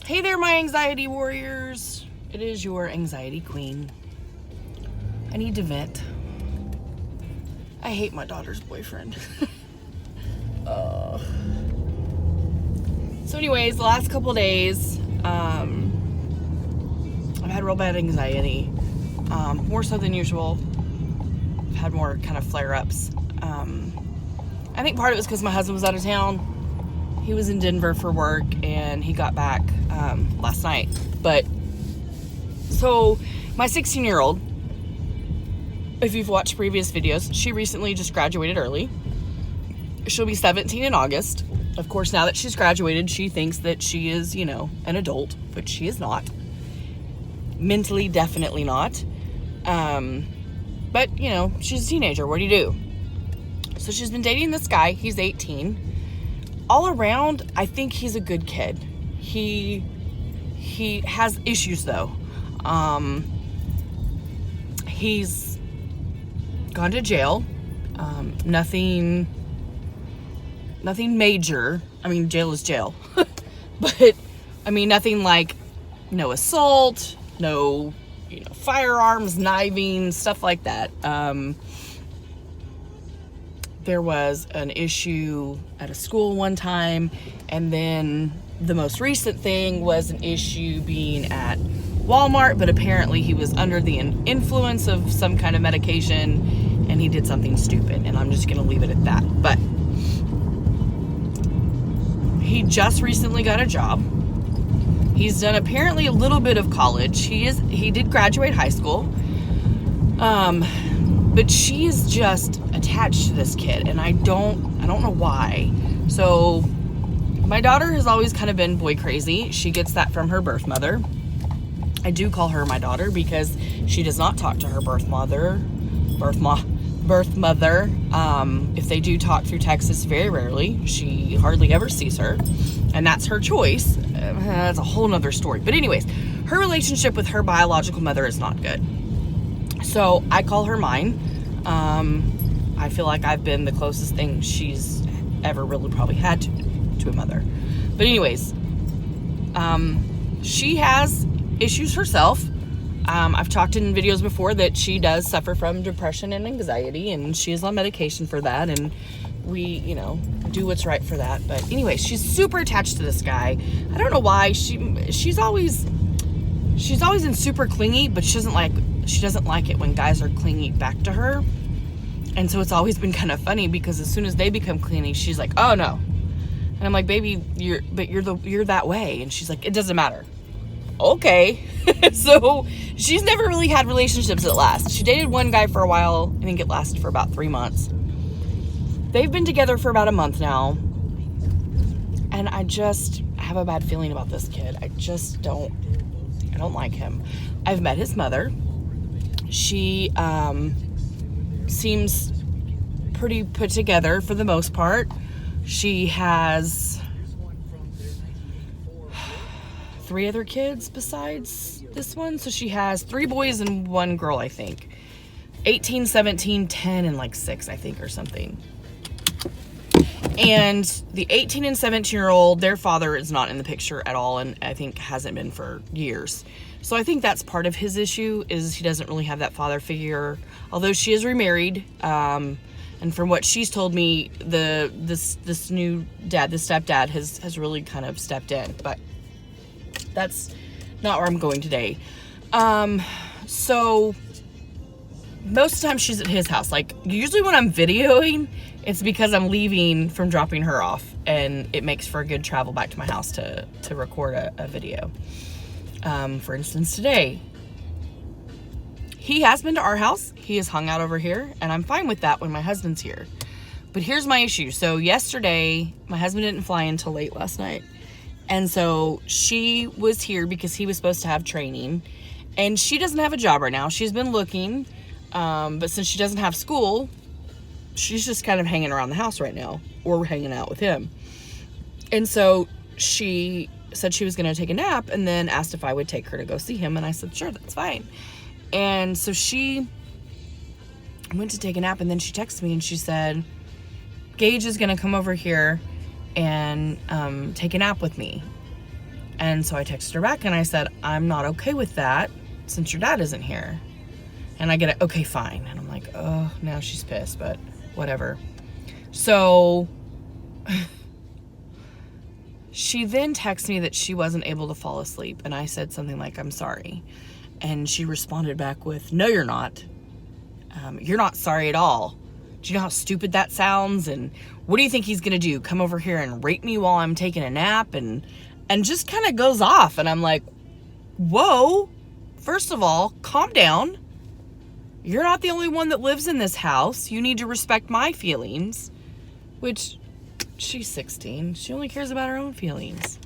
Hey there, my anxiety warriors. It is your anxiety queen. I need to vent. I hate my daughter's boyfriend. So anyways, the last couple of days, I've had real bad anxiety. More so than usual. I've had more kind of flare-ups. I think part of it was because my husband was out of town. He was in Denver for work, and he got back last night. But, so, my 16-year-old, if you've watched previous videos, she recently just graduated early. She'll be 17 in August. Of course, now that she's graduated, she thinks that she is, an adult, but she is not. Mentally, definitely not. But, she's a teenager. What do you do? So she's been dating this guy. He's 18. All around, I think he's a good kid. He has issues, though. He's gone to jail. Nothing major. I mean, jail is jail. But, nothing like no assault, no, firearms, knifing, stuff like that. There was an issue at a school one time, and then the most recent thing was an issue being at Walmart, but apparently he was under the influence of some kind of medication, and he did something stupid, and I'm just going to leave it at that. But he just recently got a job. He's done apparently a little bit of college. He did graduate high school. But she is just attached to this kid, and I don't know why. So my daughter has always kind of been boy crazy. She gets that from her birth mother. I do call her my daughter because she does not talk to her birth mother. If they do talk through text, it's very rarely. She hardly ever sees her, and that's her choice. That's a whole nother story. But anyways, her relationship with her biological mother is not good. So I call her mine. I feel like I've been the closest thing she's ever really probably had to a mother. But anyways, she has issues herself. I've talked in videos before that she does suffer from depression and anxiety, and she is on medication for that, and we, do what's right for that. But anyway, she's super attached to this guy. I don't know why. She's always been super clingy, but she doesn't like it when guys are clingy back to her. And so it's always been kind of funny because as soon as they become clingy, she's like, "Oh no." And I'm like, "Baby, you're that way." And she's like, "It doesn't matter." Okay. So she's never really had relationships that last. She dated one guy for a while. I think it lasted for about 3 months. They've been together for about a month now. And I have a bad feeling about this kid. I don't like him. I've met his mother. She seems pretty put together for the most part. She has 3 other kids besides this one. So she has 3 boys and 1 girl, I think. 18, 17, 10, and like 6, I think, or something. And the 18 and 17-year-old, their father is not in the picture at all, and I think hasn't been for years. So I think that's part of his issue, is he doesn't really have that father figure. Although she is remarried, and from what she's told me, this new dad, the stepdad, has really kind of stepped in. But that's not where I'm going today. So most of the time she's at his house. Like, usually when I'm videoing, it's because I'm leaving from dropping her off, and it makes for a good travel back to my house to record a video. For instance, today, he has been to our house. He has hung out over here, and I'm fine with that when my husband's here. But here's my issue. So yesterday, my husband didn't fly until late last night. And so she was here because he was supposed to have training. And she doesn't have a job right now. She's been looking, but since she doesn't have school, she's just kind of hanging around the house right now, or hanging out with him. And so she said she was going to take a nap, and then asked if I would take her to go see him, and I said, sure, that's fine. And so she went to take a nap, and then she texted me, and she said, Gage is going to come over here and take a nap with me. And so I texted her back and I said, I'm not okay with that since your dad isn't here. And I get it, okay, fine. And I'm like, oh, now she's pissed, but whatever. So she then texted me that she wasn't able to fall asleep. And I said something like, I'm sorry. And she responded back with, no, you're not. You're not sorry at all. Do you know how stupid that sounds? And what do you think he's going to do? Come over here and rape me while I'm taking a nap? And just kind of goes off. And I'm like, whoa, first of all, calm down. You're not the only one that lives in this house. You need to respect my feelings. Which, she's 16. She only cares about her own feelings.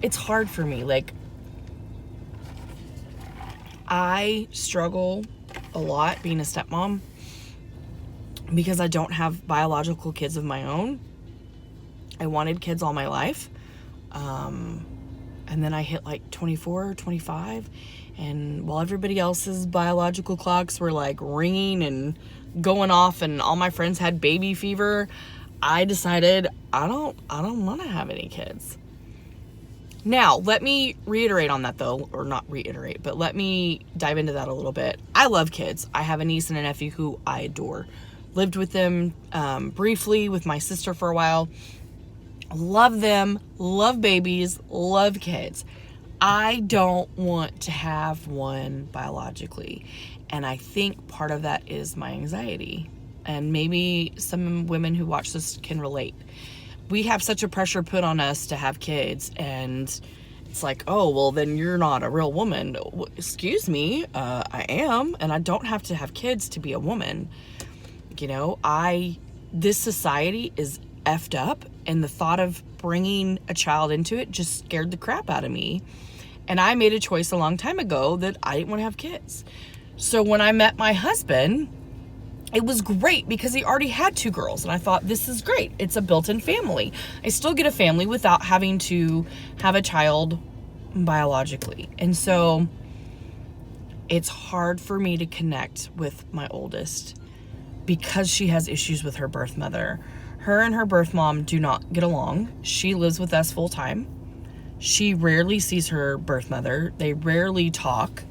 It's hard for me. Like, I struggle a lot being a stepmom because I don't have biological kids of my own. I wanted kids all my life. And then I hit like 24 or 25. And while everybody else's biological clocks were like ringing and going off and all my friends had baby fever, I decided I don't want to have any kids. Now, let me reiterate on that though, or not reiterate, but let me dive into that a little bit. I love kids. I have a niece and a nephew who I adore. Lived with them briefly with my sister for a while. Love them, love babies, love kids. I don't want to have one biologically. And I think part of that is my anxiety. And maybe some women who watch this can relate. We have such a pressure put on us to have kids, and it's like, oh, well, then you're not a real woman. Excuse me, I am, and I don't have to have kids to be a woman. You know, this society is effed up, and the thought of bringing a child into it just scared the crap out of me. And I made a choice a long time ago that I didn't want to have kids. So when I met my husband, it was great because he already had 2 girls. And I thought, this is great. It's a built-in family. I still get a family without having to have a child biologically. And so it's hard for me to connect with my oldest because she has issues with her birth mother. Her and her birth mom do not get along. She lives with us full time. She rarely sees her birth mother. They rarely talk.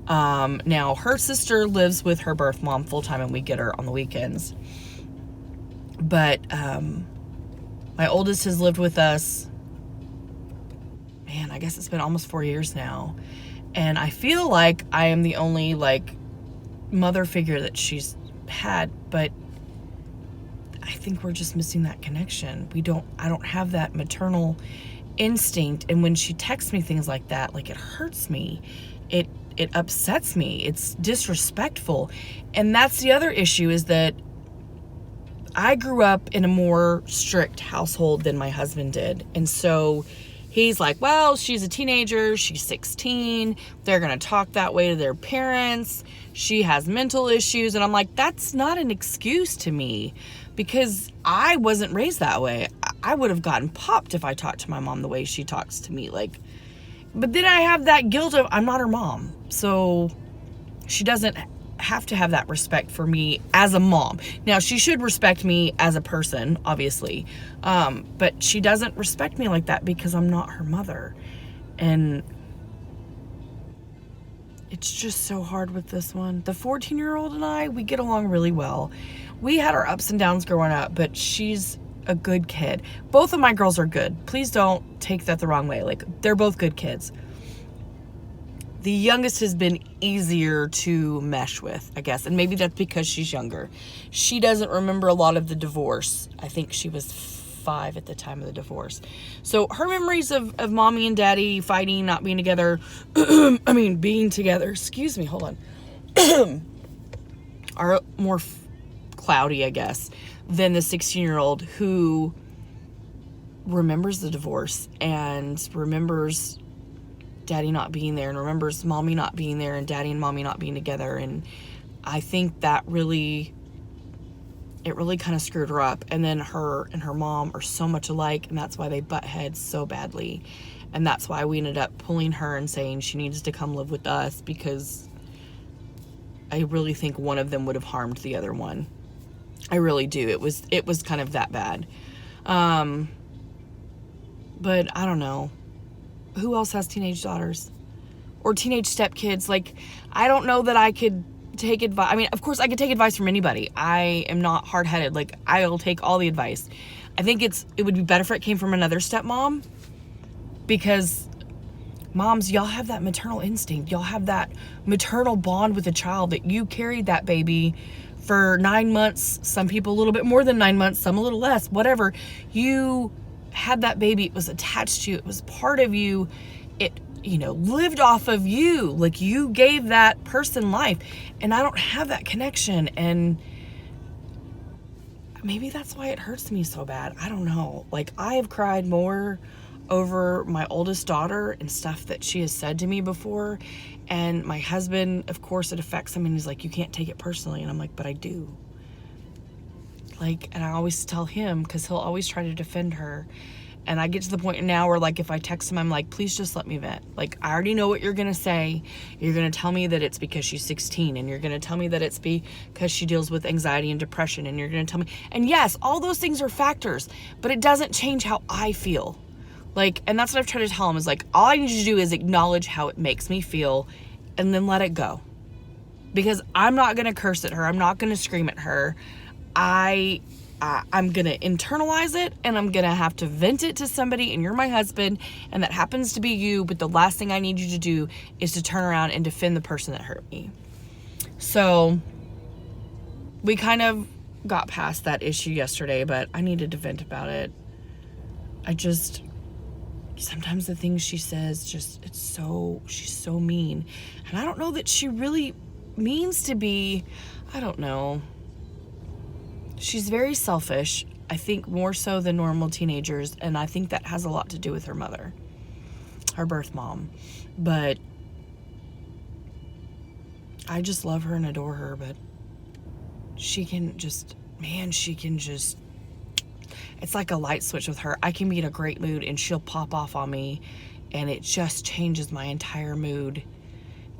Now, her sister lives with her birth mom full time and we get her on the weekends. But my oldest has lived with us, man, I guess it's been almost 4 years now. And I feel like I am the only mother figure that she's had, but I think we're just missing that connection. I don't have that maternal instinct. And when she texts me things like that, it hurts me. It upsets me. It's disrespectful. And that's the other issue, is that I grew up in a more strict household than my husband did. And so he's like, well, she's a teenager. She's 16. They're going to talk that way to their parents. She has mental issues. And I'm like, that's not an excuse to me, because I wasn't raised that way. I would have gotten popped if I talked to my mom the way she talks to me. But then I have that guilt of I'm not her mom. So she doesn't have to have that respect for me as a mom. Now, she should respect me as a person, obviously. But she doesn't respect me like that because I'm not her mother. And it's just so hard with this one. The 14-year-old and I, we get along really well. We had our ups and downs growing up, but she's a good kid. Both of my girls are good. Please don't take that the wrong way. They're both good kids. The youngest has been easier to mesh with, I guess. And maybe that's because she's younger. She doesn't remember a lot of the divorce. I think she was 5 at the time of the divorce. So her memories of mommy and daddy fighting, not being together, being together, excuse me, hold on, are more cloudy, I guess, than the 16-year-old who remembers the divorce and remembers daddy not being there and remembers mommy not being there and daddy and mommy not being together. And I think that really kind of screwed her up. And then her and her mom are so much alike, and that's why they butt heads so badly. And that's why we ended up pulling her and saying she needs to come live with us, because I really think one of them would have harmed the other one. I really do. It was kind of that bad. But I don't know. who else has teenage daughters or teenage stepkids? Like, I don't know that I could take advice. I mean, of course I could take advice from anybody. I am not hard-headed. Like, I'll take all the advice. I think it would be better if it came from another stepmom, because moms, y'all have that maternal instinct. Y'all have that maternal bond with a child, that you carried that baby for 9 months. Some people a little bit more than 9 months, some a little less, whatever. You had that baby. It was attached to you. It was part of you. It, lived off of you. Like, you gave that person life. And I don't have that connection. And maybe that's why it hurts me so bad. I don't know. Like, I have cried more over my oldest daughter and stuff that she has said to me before. And my husband, of course, it affects him, and he's like, you can't take it personally. And I'm like, but I do. Like, and I always tell him, because he'll always try to defend her. And I get to the point now where, like, if I text him, I'm like, please just let me vent. Like, I already know what you're going to say. You're going to tell me that it's because she's 16, and you're going to tell me that it's because she deals with anxiety and depression, and you're going to tell me. And yes, all those things are factors, but it doesn't change how I feel. Like, and that's what I've tried to tell him, is like, all I need you to do is acknowledge how it makes me feel, and then let it go. Because I'm not going to curse at her. I'm not going to scream at her. I'm going to internalize it, and I'm going to have to vent it to somebody, and you're my husband, and that happens to be you, but the last thing I need you to do is to turn around and defend the person that hurt me. So we kind of got past that issue yesterday, but I needed to vent about it. Sometimes the things she says, she's so mean. And I don't know that she really means to be. I don't know. She's very selfish, I think, more so than normal teenagers, and I think that has a lot to do with her mother, her birth mom. But I just love her and adore her, but she can just, it's like a light switch with her. I can be in a great mood and she'll pop off on me, and it just changes my entire mood,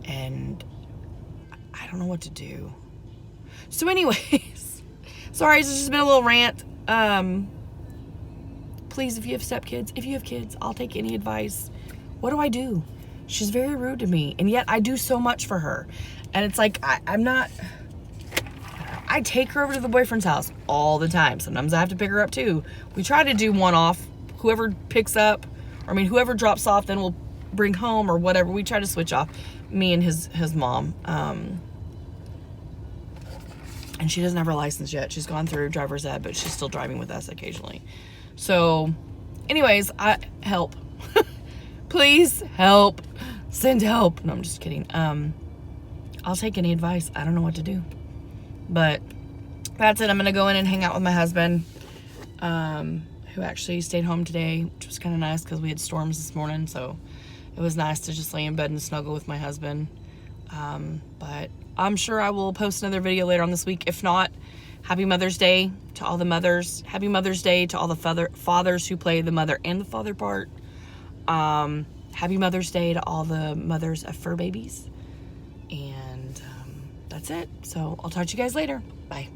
and I don't know what to do. So anyways, sorry, it's just been a little rant. Please, if you have stepkids, if you have kids, I'll take any advice. What do I do? She's very rude to me, and yet I do so much for her. And it's like, I take her over to the boyfriend's house all the time. Sometimes I have to pick her up too. We try to do one off. Whoever picks up, whoever drops off, then we'll bring home or whatever. We try to switch off, me and his mom. And she doesn't have her license yet. She's gone through driver's ed, but she's still driving with us occasionally. So anyways, help. Please help. Send help. No, I'm just kidding. I'll take any advice. I don't know what to do. But that's it. I'm going to go in and hang out with my husband, who actually stayed home today, which was kind of nice because we had storms this morning. So it was nice to just lay in bed and snuggle with my husband. But I'm sure I will post another video later on this week. If not, happy Mother's Day to all the mothers. Happy Mother's Day to all the fathers who play the mother and the father part. Happy Mother's Day to all the mothers of fur babies. And that's it. So I'll talk to you guys later. Bye.